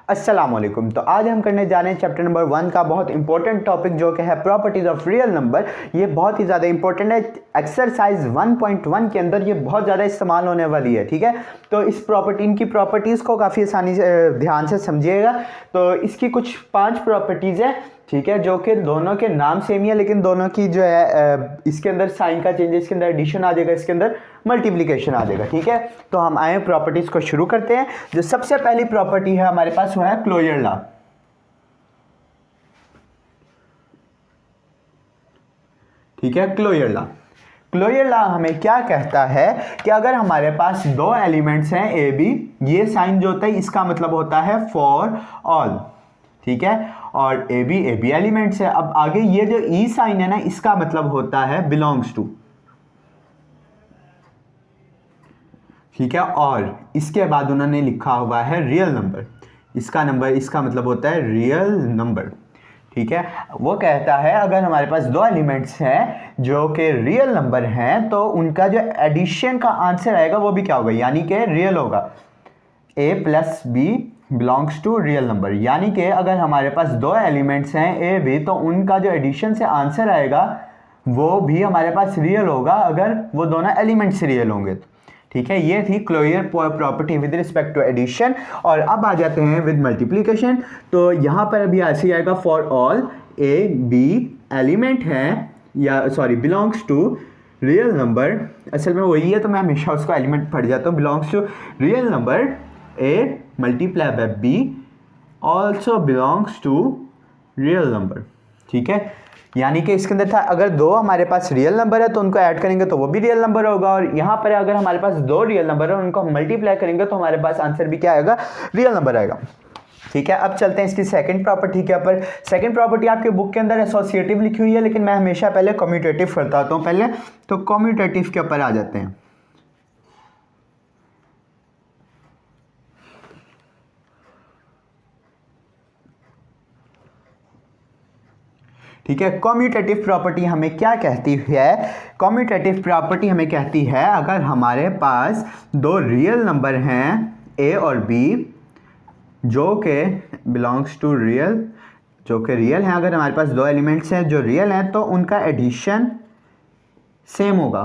अस्सलामुअलैकुम। तो आज हम करने जा रहे हैं चैप्टर नंबर 1 का बहुत इंपॉर्टेंट टॉपिक जो कि है प्रॉपर्टीज ऑफ रियल नंबर। ये बहुत ही ज़्यादा इंपॉर्टेंट है, एक्सरसाइज 1.1 के अंदर ये बहुत ज़्यादा इस्तेमाल होने वाली है। ठीक है, तो इनकी प्रॉपर्टीज़ को काफ़ी आसानी से ध्यान से समझिएगा। तो इसकी कुछ 5 प्रॉपर्टीज़ है, ठीक है, जो कि दोनों के नाम सेम ही है, लेकिन दोनों की जो है इसके अंदर साइन का चेंज है, इसके अंदर एडिशन आ जाएगा, इसके अंदर मल्टीप्लिकेशन आ जाएगा। ठीक है, तो हम आए प्रॉपर्टीज को शुरू करते हैं। जो सबसे पहली प्रॉपर्टी है हमारे पास वो है क्लोजर लॉ। ठीक है, क्लोजर लॉ हमें क्या कहता है कि अगर हमारे पास दो एलिमेंट्स हैं ए बी, ये साइन जो होता है इसका मतलब होता है फॉर ऑल। ठीक है, और ए बी एलिमेंट्स है। अब आगे ये जो ई साइन है ना, इसका मतलब होता है बिलोंग्स टू। ठीक है, और इसके बाद उन्होंने लिखा हुआ है रियल नंबर। इसका मतलब होता है रियल नंबर। ठीक है, वो कहता है अगर हमारे पास दो एलिमेंट्स हैं जो कि रियल नंबर हैं तो उनका जो एडिशन का आंसर आएगा वो भी क्या होगा, यानी कि रियल होगा। a plus b belongs to real number, यानी कि अगर हमारे पास दो एलिमेंट्स हैं ए बी तो उनका जो एडिशन से आंसर आएगा वो भी हमारे पास रियल होगा अगर वो दोनों एलिमेंट्स रियल होंगे। ठीक है, ये थी closure property with respect to addition. और अब आ जाते हैं विद मल्टीप्लिकेशन। तो यहाँ पर अभी ऐसे आएगा for all A b element है या sorry belongs to real number. असल में वही है तो मैं हमेशा उसको एलिमेंट पढ़ जाता हूँ। Belongs to real number A multiply by b also belongs to real number. ठीक है, यानी कि इसके अंदर था अगर दो हमारे पास रियल नंबर है तो उनको ऐड करेंगे तो वो भी रियल नंबर होगा, और यहाँ पर अगर हमारे पास दो रियल नंबर है उनको हम मल्टीप्लाई करेंगे तो हमारे पास आंसर भी क्या आएगा, रियल नंबर आएगा। ठीक है, अब चलते हैं इसकी सेकंड प्रॉपर्टी के ऊपर। सेकंड प्रॉपर्टी आपके बुक के अंदर एसोसिएटिव लिखी हुई है, लेकिन मैं हमेशा पहले कम्यूटेटिव करता हूँ पहले, तो कम्यूटेटिव के ऊपर आ जाते हैं। ठीक है, कम्यूटेटिव प्रॉपर्टी हमें क्या कहती है? कम्यूटेटिव प्रॉपर्टी हमें कहती है अगर हमारे पास दो रियल नंबर हैं ए और बी जो कि बिलोंग्स टू रियल, जो कि रियल हैं, अगर हमारे पास दो एलिमेंट्स हैं जो रियल हैं तो उनका एडिशन सेम होगा,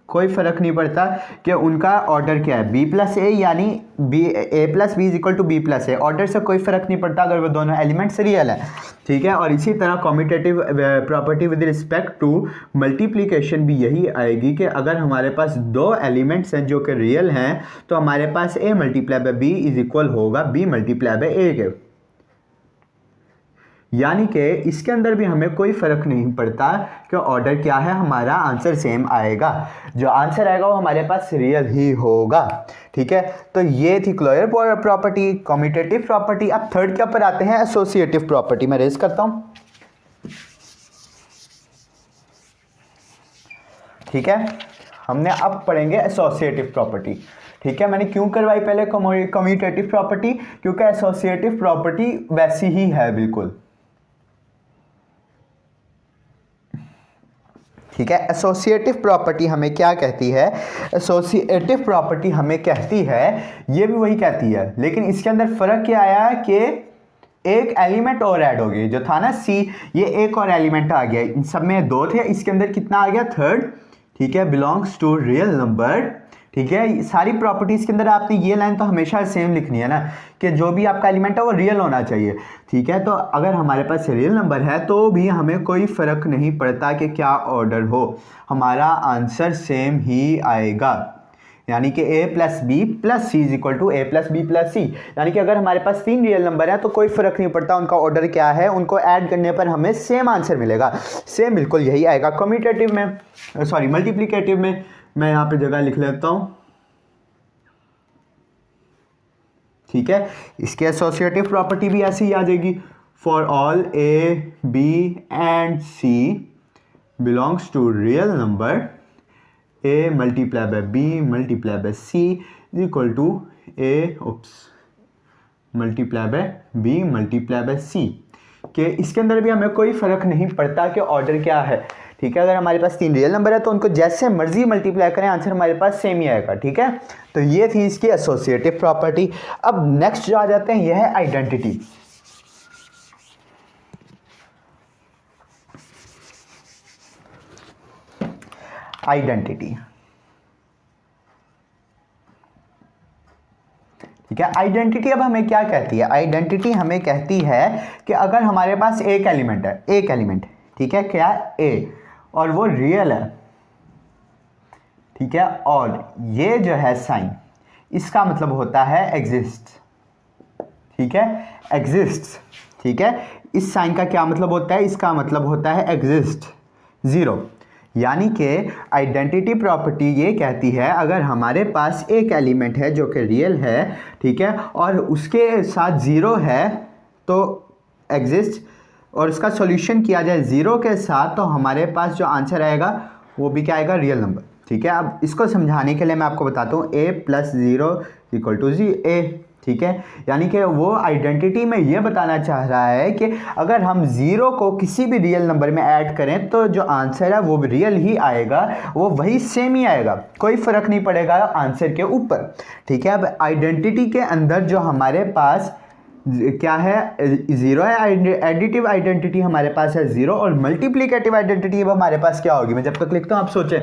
कोई फर्क नहीं पड़ता कि उनका ऑर्डर क्या है, बी प्लस ए यानी b a plus b is equal to b plus a. Order से कोई फर्क नहीं पड़ता अगर वो दोनों एलिमेंट्स रियल हैं। ठीक है, और इसी तरह commutative property with respect to multiplication भी यही आएगी कि अगर हमारे पास दो एलिमेंट्स हैं जो कि रियल हैं तो हमारे पास A multiply by B is equal होगा बी मल्टीप्लाई बाय ए के, यानी कि इसके अंदर भी हमें कोई फर्क नहीं पड़ता कि ऑर्डर क्या है, हमारा आंसर सेम आएगा। जो आंसर आएगा वो हमारे पास रियल ही होगा। ठीक है, तो ये थी क्लोजर प्रॉपर्टी, कम्यूटेटिव प्रॉपर्टी। अब थर्ड के ऊपर आते हैं एसोसिएटिव प्रॉपर्टी। मैं रेज करता हूं। ठीक है, हमने अब पढ़ेंगे एसोसिएटिव प्रॉपर्टी। ठीक है, मैंने क्यों करवाई पहले कम्यूटेटिव प्रॉपर्टी, क्योंकि एसोसिएटिव प्रॉपर्टी वैसी ही है बिल्कुल। ठीक है, एसोसिएटिव प्रॉपर्टी हमें क्या कहती है? एसोसिएटिव प्रॉपर्टी हमें कहती है, ये भी वही कहती है, लेकिन इसके अंदर फर्क क्या आया कि एक एलिमेंट और ऐड हो गई। जो था ना सी, ये एक और एलिमेंट आ गया, इन सब में दो थे, इसके अंदर कितना आ गया, थर्ड। ठीक है, बिलोंग्स टू रियल नंबर। ठीक है, सारी प्रॉपर्टीज के अंदर आपने ये लाइन तो हमेशा सेम लिखनी है ना कि जो भी आपका एलिमेंट है वो रियल होना चाहिए। ठीक है, तो अगर हमारे पास रियल नंबर है तो भी हमें कोई फर्क नहीं पड़ता कि क्या ऑर्डर हो, हमारा आंसर सेम ही आएगा। यानी कि a plus B plus C is equal to A plus B plus C, यानी कि अगर हमारे पास तीन रियल नंबर है तो कोई फर्क नहीं पड़ता उनका ऑर्डर क्या है, उनको ऐड करने पर हमें सेम आंसर मिलेगा। सेम बिल्कुल यही आएगा कम्यूटेटिव में, सॉरी मल्टीप्लिकेटिव में। मैं यहाँ पे जगह लिख लेता हूँ। ठीक है, इसके एसोसिएटिव प्रॉपर्टी भी ऐसी ही आ जाएगी, for all A B and C belongs to real number A multiply by B multiply by C is equal to A multiply by B multiply by C. कि इसके अंदर भी हमें कोई फर्क नहीं पड़ता कि ऑर्डर क्या है। ठीक है। अगर हमारे पास 3 रियल नंबर है तो उनको जैसे मर्जी मल्टीप्लाई करें आंसर हमारे पास सेम ही आएगा, ठीक है। तो ये थी इसकी एसोसिएटिव प्रॉपर्टी। अब नेक्स्ट जो आ जाते हैं यह है आइडेंटिटी। आइडेंटिटी, ठीक है। आइडेंटिटी अब हमें क्या कहती है? आइडेंटिटी हमें कहती है कि अगर हमारे पास एक एलिमेंट है, एक एलिमेंट, ठीक है, क्या ए, और वो रियल है, ठीक है, और ये जो है साइन, इसका मतलब होता है एग्जिस्ट, ठीक है, एग्जिस्ट, ठीक है। इस साइन का क्या मतलब होता है? इसका मतलब होता है एग्जिस्ट, जीरो। यानी कि आइडेंटिटी प्रॉपर्टी ये कहती है अगर हमारे पास एक एलिमेंट है जो कि रियल है, ठीक है, और उसके साथ ज़ीरो है तो एग्जिस्ट, और इसका सॉल्यूशन किया जाए ज़ीरो के साथ तो हमारे पास जो आंसर आएगा वो भी क्या आएगा? रियल नंबर, ठीक है। अब इसको समझाने के लिए मैं आपको बताता हूँ a + 0 = a, ठीक है। यानी कि वो आइडेंटिटी में ये बताना चाह रहा है कि अगर हम ज़ीरो को किसी भी रियल नंबर में ऐड करें तो जो आंसर है वो भी रियल ही आएगा, वो वही सेम ही आएगा, कोई फ़र्क नहीं पड़ेगा आंसर के ऊपर, ठीक है। अब आइडेंटिटी के अंदर जो हमारे पास क्या है? ज़ीरो है। एडिटिव आइडेंटिटी हमारे पास है ज़ीरो, और मल्टीप्लिकेटिव आइडेंटिटी अब हमारे पास क्या होगी? मैं जब तक लिखता हूँ आप सोचें।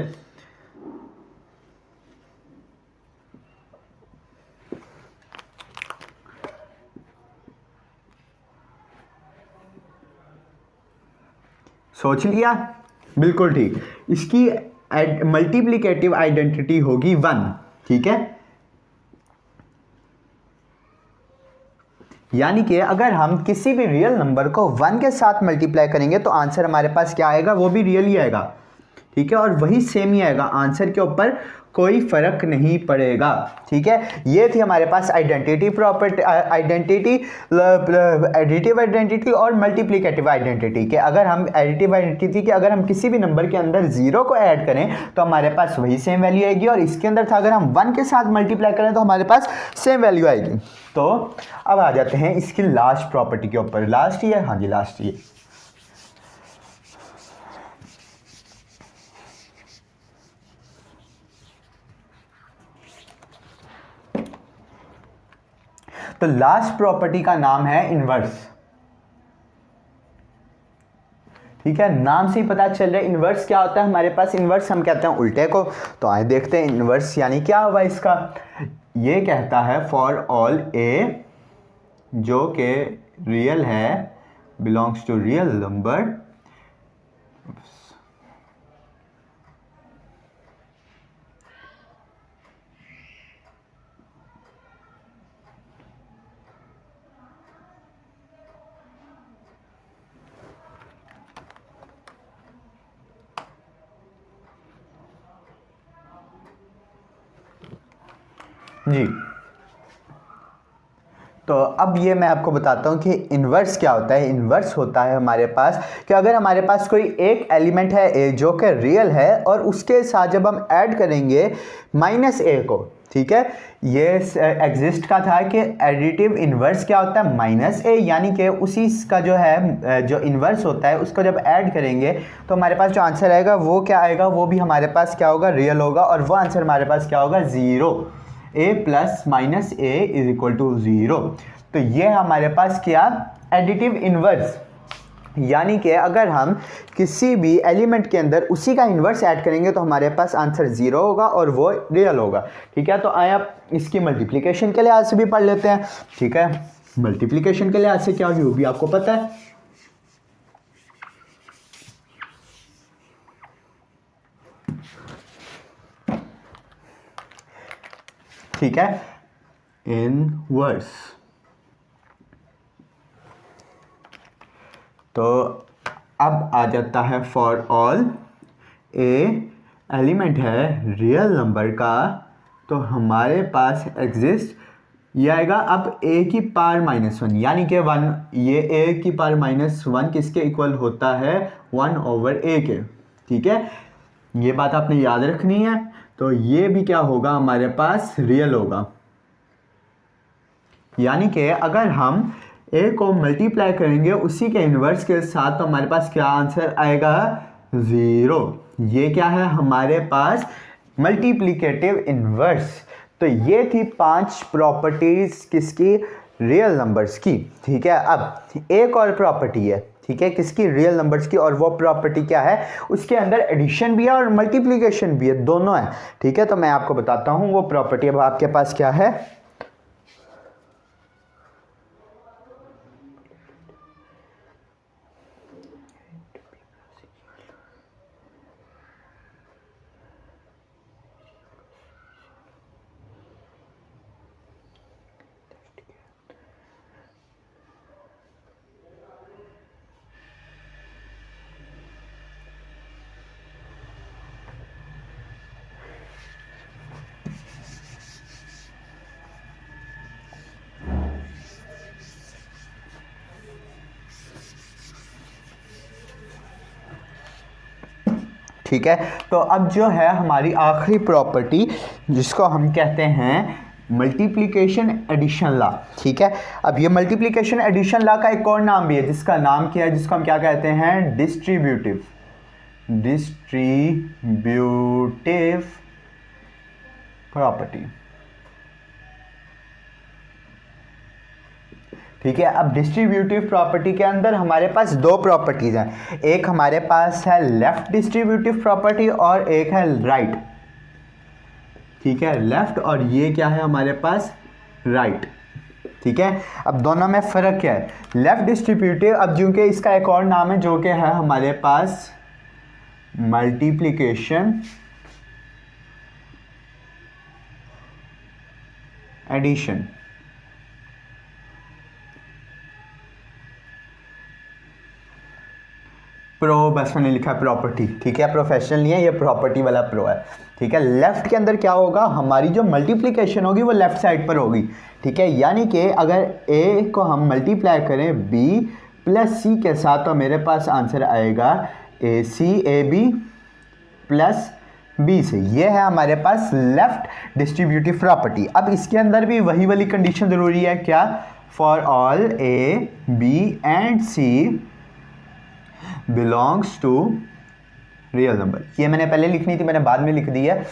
सोच लिया? बिल्कुल ठीक। इसकी मल्टीप्लिकेटिव आइडेंटिटी होगी 1, ठीक है। यानी कि अगर हम किसी भी रियल नंबर को 1 के साथ मल्टीप्लाई करेंगे तो आंसर हमारे पास क्या आएगा? वो भी रियल ही आएगा, ठीक है, और वही सेम ही आएगा, आंसर के ऊपर कोई फर्क नहीं पड़ेगा, ठीक है। ये थी हमारे पास identity property, identity, additive identity और मल्टीप्लिकेटिव आइडेंटिटी के। अगर हम एडिटिव आइडेंटिटी के अगर हम किसी भी नंबर के अंदर ज़ीरो को ऐड करें तो हमारे पास वही सेम वैल्यू आएगी, और इसके अंदर था अगर हम 1 के साथ मल्टीप्लाई करें तो हमारे पास सेम वैल्यू आएगी। तो अब आ जाते हैं इसकी लास्ट प्रॉपर्टी के ऊपर। लास्ट ही है? हाँ जी, लास्ट ही है। तो लास्ट प्रॉपर्टी का नाम है इनवर्स, ठीक है। नाम से ही पता चल रहा है इनवर्स क्या होता है हमारे पास। इनवर्स हम कहते हैं उल्टे को। तो आइए देखते हैं इनवर्स यानी क्या हुआ इसका। ये कहता है फॉर ऑल ए जो कि रियल है, बिलोंग्स टू रियल नंबर, जी। तो अब ये मैं आपको बताता हूँ कि इन्वर्स क्या होता है। इन्वर्स होता है हमारे पास कि अगर हमारे पास कोई एक एलिमेंट है ए जो कि रियल है, और उसके साथ जब हम ऐड करेंगे -a को, ठीक है, ये एग्जिस्ट का था कि एडिटिव इन्वर्स क्या होता है? -a, यानी कि उसी का जो है जो इन्वर्स होता है उसको जब ऐड करेंगे तो हमारे पास जो आंसर आएगा वो क्या आएगा? वो भी हमारे पास क्या होगा? रियल होगा, और वो आंसर हमारे पास क्या होगा? ज़ीरो। a + -a = 0। तो ये हमारे पास क्या? Additive inverse. यानी कि अगर हम किसी भी एलिमेंट के अंदर उसी का इन्वर्स ऐड करेंगे तो हमारे पास आंसर 0 होगा और वो रियल होगा, ठीक है। तो आए आप इसकी मल्टीप्लिकेशन के लिहाज से भी पढ़ लेते हैं, ठीक है। मल्टीप्लिकेशन के लिहाज से क्या होगी वो भी आपको पता है, ठीक है। इनवर्स, तो अब आ जाता है फॉर ऑल ए एलिमेंट है रियल नंबर का, तो हमारे पास एग्जिस्ट ये आएगा अब a⁻⁻1, यानी कि 1, ये a⁻⁻1 किसके इक्वल होता है? 1/a के, ठीक है। ये बात आपने याद रखनी है। तो ये भी क्या होगा? हमारे पास रियल होगा। यानी कि अगर हम a को मल्टीप्लाई करेंगे उसी के इन्वर्स के साथ तो हमारे पास क्या आंसर आएगा? 0। ये क्या है हमारे पास मल्टीप्लिकेटिव इन्वर्स। तो ये थी 5 प्रॉपर्टीज किसकी, रियल नंबर्स की। ठीक है, अब एक और प्रॉपर्टी है, ठीक है, किसकी, रियल नंबर्स की, और वो प्रॉपर्टी क्या है, उसके अंदर एडिशन भी है और मल्टीप्लिकेशन भी है, दोनों है। ठीक है, तो मैं आपको बताता हूं वो प्रॉपर्टी अब आपके पास क्या है। ठीक है, तो अब जो है हमारी आखिरी प्रॉपर्टी जिसको हम कहते हैं मल्टीप्लिकेशन एडिशन लॉ। ठीक है, अब ये मल्टीप्लिकेशन एडिशन लॉ का एक और नाम भी है जिसका नाम क्या है, जिसको हम क्या कहते हैं, डिस्ट्रीब्यूटिव प्रॉपर्टी। ठीक है, अब डिस्ट्रीब्यूटिव प्रॉपर्टी के अंदर हमारे पास दो प्रॉपर्टीज हैं, एक हमारे पास है लेफ्ट डिस्ट्रीब्यूटिव प्रॉपर्टी और एक है राइट। ठीक है, लेफ्ट और ये क्या है हमारे पास, राइट। ठीक है, अब दोनों में फर्क क्या है, लेफ्ट डिस्ट्रीब्यूटिव, अब क्योंकि इसका एक और नाम है जो कि है हमारे पास मल्टीप्लिकेशन एडिशन। प्रो बस मैंने लिखा है प्रॉपर्टी। ठीक है, प्रोफेशनल नहीं है ये, प्रॉपर्टी वाला प्रो है। ठीक है, लेफ्ट के अंदर क्या होगा, हमारी जो मल्टीप्लिकेशन होगी वो लेफ्ट साइड पर होगी। ठीक है, यानी कि अगर a को हम मल्टीप्लाई करें b प्लस c के साथ तो मेरे पास आंसर आएगा ab प्लस b से। ये है हमारे पास लेफ्ट डिस्ट्रीब्यूटिव प्रॉपर्टी। अब इसके अंदर भी वही वाली कंडीशन ज़रूरी है, क्या, for all a b and c belongs to real number. ये मैंने पहले लिखनी थी, मैंने बाद में लिख दी है,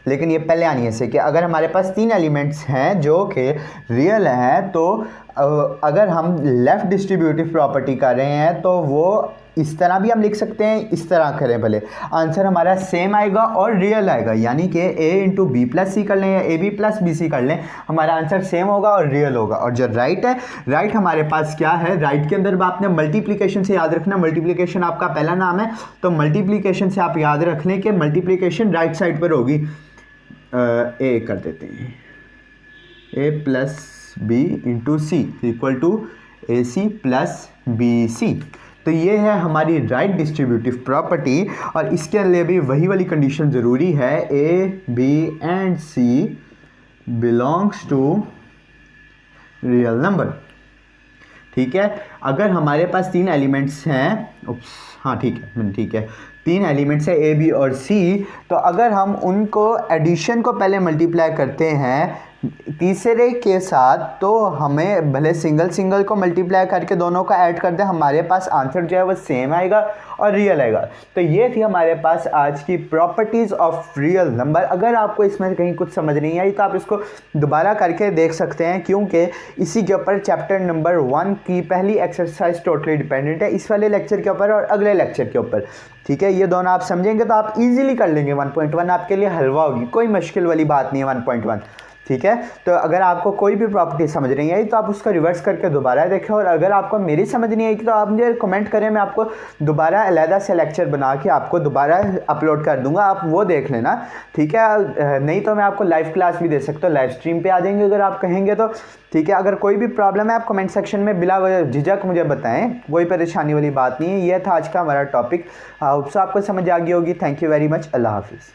लेकिन ये पहले आनी है से कि अगर हमारे पास 3 एलिमेंट्स हैं जो कि रियल हैं, तो अगर हम लेफ्ट डिस्ट्रीब्यूटिव प्रॉपर्टी कर रहे हैं तो वो इस तरह भी हम लिख सकते हैं, इस तरह करें भले, आंसर हमारा सेम आएगा और रियल आएगा। यानी कि a into b plus c कर लें या a b plus B c कर लें, हमारा आंसर सेम होगा और रियल होगा। और जो राइट है, राइट हमारे पास क्या है, राइट के अंदर आपने मल्टीप्लिकेशन से याद रखना, मल्टीप्लिकेशन आपका पहला नाम है, तो मल्टीप्लिकेशन से आप याद रख लें कि मल्टीप्लिकेशन राइट साइड पर होगी। ए कर देते हैं, A plus B into C equal to A C plus B C. तो ये है हमारी राइट डिस्ट्रीब्यूटिव प्रॉपर्टी, और इसके लिए भी वही वाली कंडीशन ज़रूरी है, a B and C belongs to real number. ठीक है, अगर हमारे पास 3 एलिमेंट्स हैं, हाँ ठीक है 3 एलिमेंट्स है ए बी और सी, तो अगर हम उनको एडिशन को पहले मल्टीप्लाई करते हैं तीसरे के साथ, तो हमें भले सिंगल को मल्टीप्लाई करके दोनों का ऐड कर दें, हमारे पास आंसर जो है वो सेम आएगा और रियल आएगा। तो ये थी हमारे पास आज की प्रॉपर्टीज़ ऑफ रियल नंबर। अगर आपको इसमें कहीं कुछ समझ नहीं आई तो आप इसको दोबारा करके देख सकते हैं, क्योंकि इसी के ऊपर चैप्टर नंबर 1 की पहली एक्सरसाइज टोटली डिपेंडेंट है, इस वाले लेक्चर के ऊपर और अगले लेक्चर के ऊपर। ठीक है, ये दोनों आप समझेंगे तो आप इजीली कर लेंगे। 1.1 आपके लिए हलवा होगी, कोई मुश्किल वाली बात नहीं है 1.1। ठीक है, तो अगर आपको कोई भी प्रॉपर्टी समझ नहीं आई तो आप उसको रिवर्स करके दोबारा देखें, और अगर आपको मेरी समझ नहीं आई तो आप मुझे कमेंट करें, मैं आपको दोबारा अलहदा से लेक्चर बना के आपको दोबारा अपलोड कर दूंगा, आप वो देख लेना। ठीक है, नहीं तो मैं आपको लाइव क्लास भी दे सकता हूँ, लाइव स्ट्रीम पे आ जाएंगे अगर आप कहेंगे तो। ठीक है, अगर कोई भी प्रॉब्लम है आप कमेंट सेक्शन में बिला झिझक मुझे बताएं, कोई परेशानी वाली बात नहीं है। यह था आज का हमारा टॉपिक, आपको समझ आ गई होगी। थैंक यू वेरी मच, अल्लाह हाफिज़।